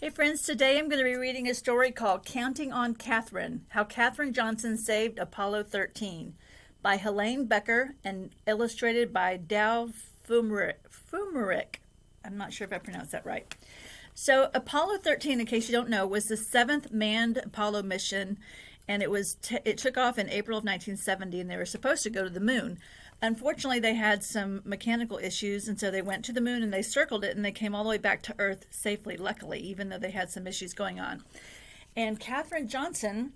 Hey friends, today I'm going to be reading a story called Counting on Katherine, How Katherine Johnson Saved Apollo 13 by Helaine Becker and illustrated by Dow Phumiruk. I'm not sure if I pronounced that right. So Apollo 13, in case you don't know, was the seventh manned Apollo mission, and it took off in April of 1970, and they were supposed to go to the moon. Unfortunately, they had some mechanical issues, and so they went to the moon and they circled it, and they came all the way back to Earth safely, luckily, even though they had some issues going on. And Katherine Johnson,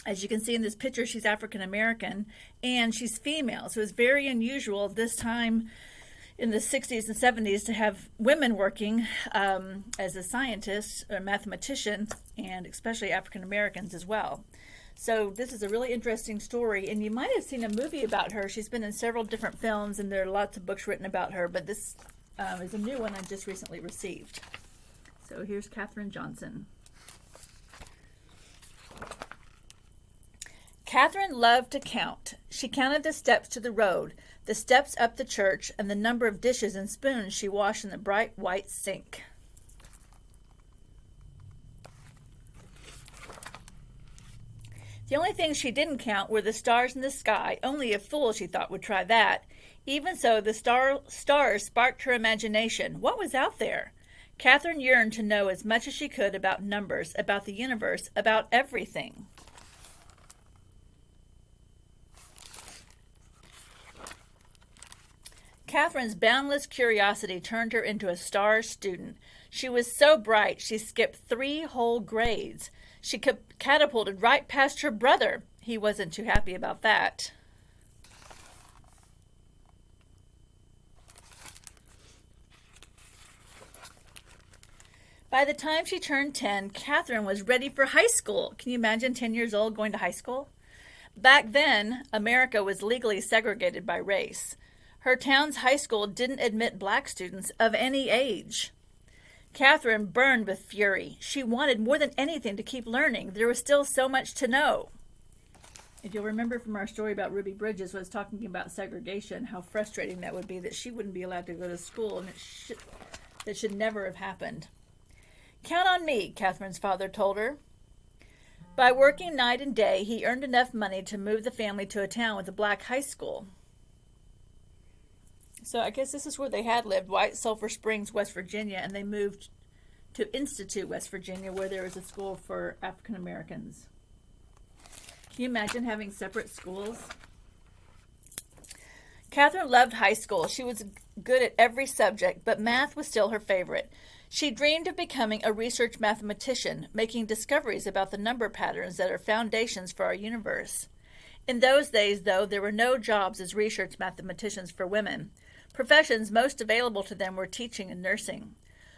as you can see in this picture, she's African American, and she's female. So it's very unusual this time in the 60s and 70s to have women working as a scientist or mathematician, and especially African Americans as well. So this is a really interesting story, and you might have seen a movie about her. She's been in several different films, and there are lots of books written about her, but this is a new one I just recently received. So here's Katherine Johnson. Katherine loved to count. She counted the steps to the road, the steps up the church, and the number of dishes and spoons she washed in the bright white sink. The only things she didn't count were the stars in the sky. Only a fool, she thought, would try that. Even so, the stars sparked her imagination. What was out there? Katherine yearned to know as much as she could about numbers, about the universe, about everything. Katherine's boundless curiosity turned her into a star student. She was so bright, she skipped 3 whole grades. She catapulted right past her brother. He wasn't too happy about that. By the time she turned 10, Katherine was ready for high school. Can you imagine 10 years old going to high school? Back then, America was legally segregated by race. Her town's high school didn't admit black students of any age. Katherine burned with fury. She wanted more than anything to keep learning. There was still so much to know. If you'll remember from our story about Ruby Bridges was talking about segregation, how frustrating that would be that she wouldn't be allowed to go to school, and that should never have happened. Count on me, Katherine's father told her. By working night and day, he earned enough money to move the family to a town with a black high school. So I guess this is where they had lived, White Sulphur Springs, West Virginia, and they moved to Institute, West Virginia, where there was a school for African Americans. Can you imagine having separate schools? Katherine loved high school. She was good at every subject, but math was still her favorite. She dreamed of becoming a research mathematician, making discoveries about the number patterns that are foundations for our universe. In those days, though, there were no jobs as research mathematicians for women. Professions most available to them were teaching and nursing.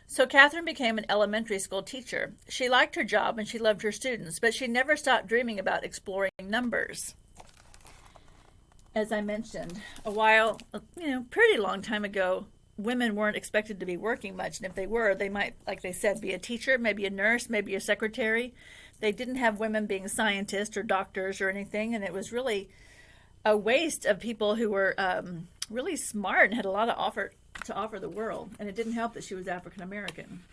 So Katherine became an elementary school teacher. She liked her job and she loved her students, but she never stopped dreaming about exploring numbers. As I mentioned, pretty long time ago, women weren't expected to be working much, and if they were, they might, like they said, be a teacher, maybe a nurse, maybe a secretary. They didn't have women being scientists or doctors or anything, and it was really a waste of people who were really smart and had a lot to offer the world. And it didn't help that she was African American.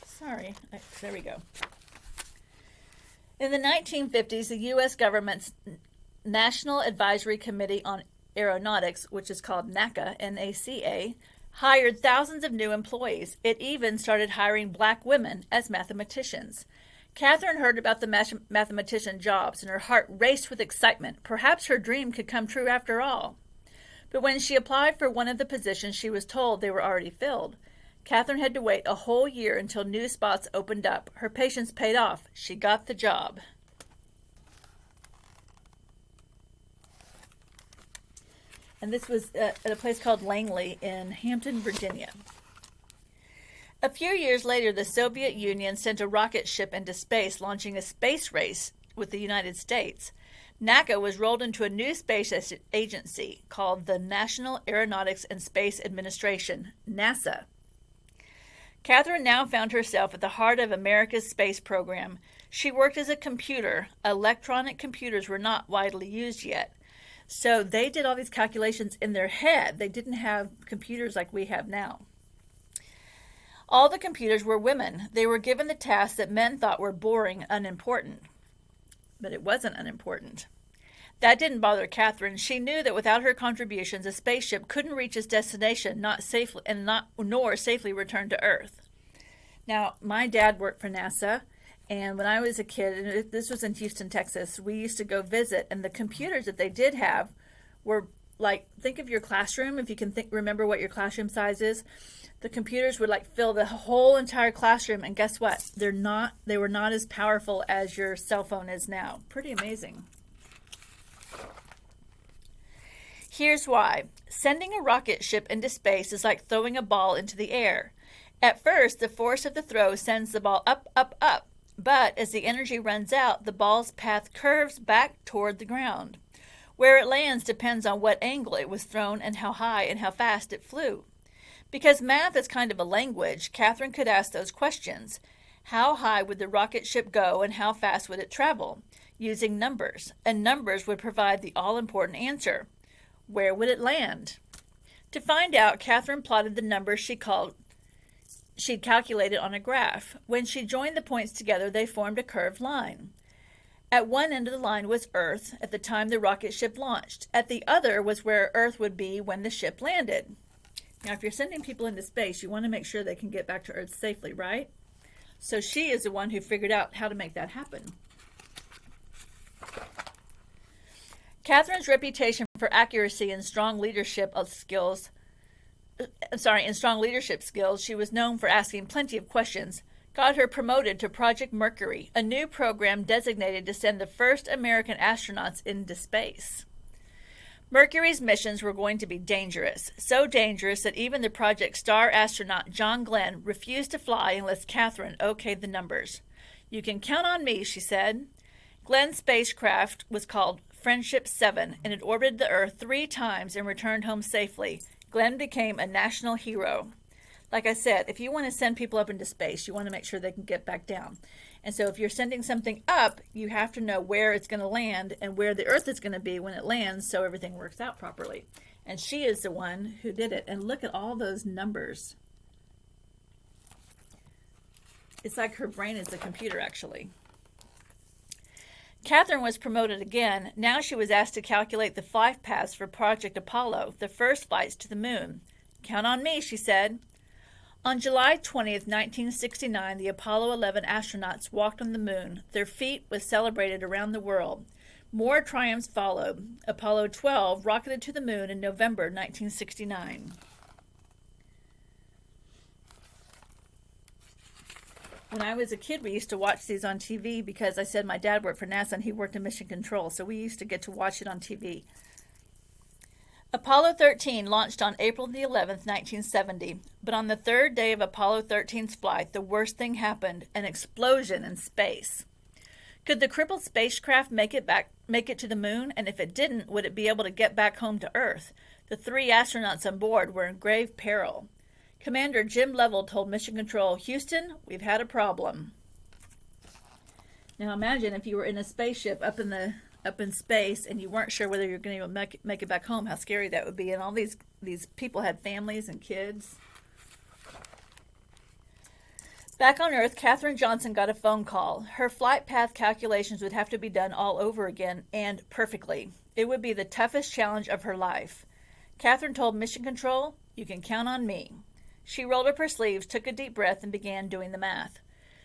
Sorry, there we go. In the 1950s, the U.S. government's National Advisory Committee on Aeronautics, which is called NACA, N-A-C-A, hired thousands of new employees. It even started hiring black women as mathematicians. Katherine heard about the mathematician jobs, and her heart raced with excitement. Perhaps her dream could come true after all. But when she applied for one of the positions, she was told they were already filled. Katherine had to wait a whole year until new spots opened up. Her patience paid off. She got the job. And this was at a place called Langley in Hampton, Virginia. A few years later, the Soviet Union sent a rocket ship into space, launching a space race with the United States. NACA was rolled into a new space agency called the National Aeronautics and Space Administration, NASA. Katherine now found herself at the heart of America's space program. She worked as a computer. Electronic computers were not widely used yet. So they did all these calculations in their head. They didn't have computers like we have now. All the computers were women. They were given the tasks that men thought were boring, unimportant. But it wasn't unimportant. That didn't bother Katherine. She knew that without her contributions, a spaceship couldn't reach its destination, nor safely return to Earth. Now, my dad worked for NASA, and when I was a kid, and this was in Houston, Texas, we used to go visit, and the computers that they did have were like, think of your classroom, if you can remember what your classroom size is. The computers would like fill the whole entire classroom, and guess what? They were not as powerful as your cell phone is now. Pretty amazing. Here's why. Sending a rocket ship into space is like throwing a ball into the air. At first, the force of the throw sends the ball up, up, up. But as the energy runs out, the ball's path curves back toward the ground. Where it lands depends on what angle it was thrown and how high and how fast it flew. Because math is kind of a language, Katherine could ask those questions. How high would the rocket ship go and how fast would it travel? Using numbers. And numbers would provide the all-important answer. Where would it land? To find out, Katherine plotted the numbers she'd calculated on a graph. When she joined the points together, they formed a curved line. At one end of the line was Earth at the time the rocket ship launched. At the other was where Earth would be when the ship landed. Now, if you're sending people into space, you want to make sure they can get back to Earth safely, right? So she is the one who figured out how to make that happen. Katherine's reputation for accuracy and strong leadership skills, she was known for asking plenty of questions, got her promoted to Project Mercury, a new program designated to send the first American astronauts into space. Mercury's missions were going to be dangerous, so dangerous that even the Project Star astronaut John Glenn refused to fly unless Katherine okayed the numbers. You can count on me, she said. Glenn's spacecraft was called Friendship 7, and it orbited the Earth 3 times and returned home safely. Glenn became a national hero. Like I said, if you want to send people up into space, you want to make sure they can get back down. And so if you're sending something up, you have to know where it's going to land and where the Earth is going to be when it lands so everything works out properly. And she is the one who did it. And look at all those numbers. It's like her brain is a computer, actually. Katherine was promoted again. Now she was asked to calculate the flight paths for Project Apollo, the first flights to the moon. Count on me, she said. On July 20th, 1969, the Apollo 11 astronauts walked on the moon. Their feat was celebrated around the world. More triumphs followed. Apollo 12 rocketed to the moon in November 1969. When I was a kid, we used to watch these on TV because I said my dad worked for NASA and he worked in Mission Control, so we used to get to watch it on TV. Apollo 13 launched on April the 11th, 1970, but on the third day of Apollo 13's flight, the worst thing happened, an explosion in space. Could the crippled spacecraft make it to the moon, and if it didn't, would it be able to get back home to Earth? The 3 astronauts on board were in grave peril. Commander Jim Lovell told Mission Control, "Houston, we've had a problem." Now imagine if you were in a spaceship up in space and you weren't sure whether you're going to make it back home, how scary that would be. And all these people had families and kids. Back on Earth, Katherine Johnson got a phone call. Her flight path calculations would have to be done all over again, and perfectly. It would be the toughest challenge of her life. Katherine told Mission Control, "You can count on me." She rolled up her sleeves, took a deep breath, and began doing the math.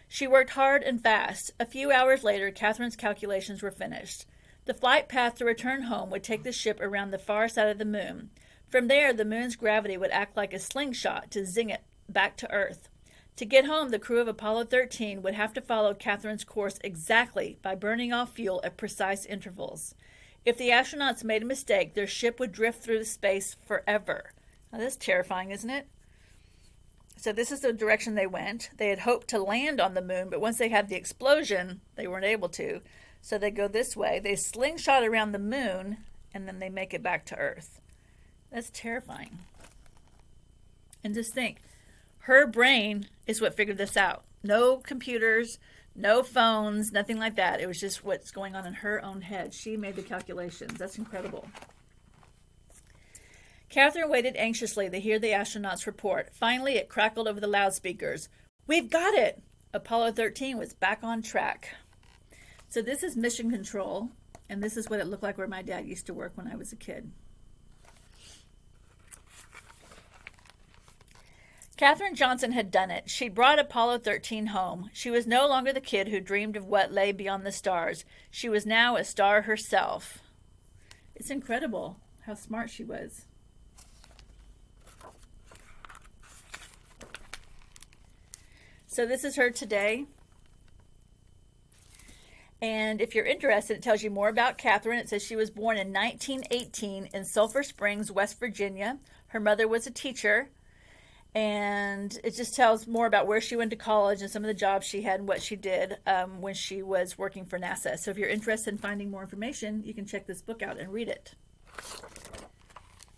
She worked hard and fast. A few hours later, Katherine's calculations were finished. The flight path to return home would take the ship around the far side of the moon. From there, the moon's gravity would act like a slingshot to zing it back to Earth. To get home, the crew of Apollo 13 would have to follow Katherine's course exactly by burning off fuel at precise intervals. If the astronauts made a mistake, their ship would drift through space forever. Now, that's terrifying, isn't it? So this is the direction they went. They had hoped to land on the moon, but once they had the explosion, they weren't able to. So they go this way. They slingshot around the moon, and then they make it back to Earth. That's terrifying. And just think, her brain is what figured this out. No computers, no phones, nothing like that. It was just what's going on in her own head. She made the calculations. That's incredible. Catherine waited anxiously to hear the astronauts' report. Finally, it crackled over the loudspeakers. We've got it! Apollo 13 was back on track. So this is Mission Control, and this is what it looked like where my dad used to work when I was a kid. Katherine Johnson had done it. She brought Apollo 13 home. She was no longer the kid who dreamed of what lay beyond the stars. She was now a star herself. It's incredible how smart she was. So this is her today. And if you're interested, it tells you more about Katherine. It says she was born in 1918 in Sulphur Springs, West Virginia. Her mother was a teacher. And it just tells more about where she went to college and some of the jobs she had and what she did when she was working for NASA. So if you're interested in finding more information, you can check this book out and read it.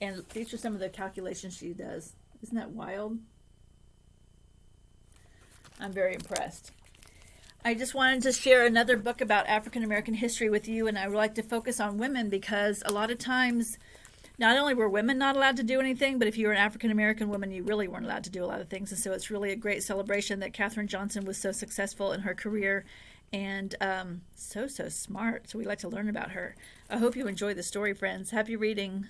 And these are some of the calculations she does. Isn't that wild? I'm very impressed. I just wanted to share another book about African American history with you, and I would like to focus on women because a lot of times not only were women not allowed to do anything, but if you were an African American woman, you really weren't allowed to do a lot of things. And so it's really a great celebration that Katherine Johnson was so successful in her career and so smart. So we like to learn about her. I hope you enjoy the story, friends. Happy reading.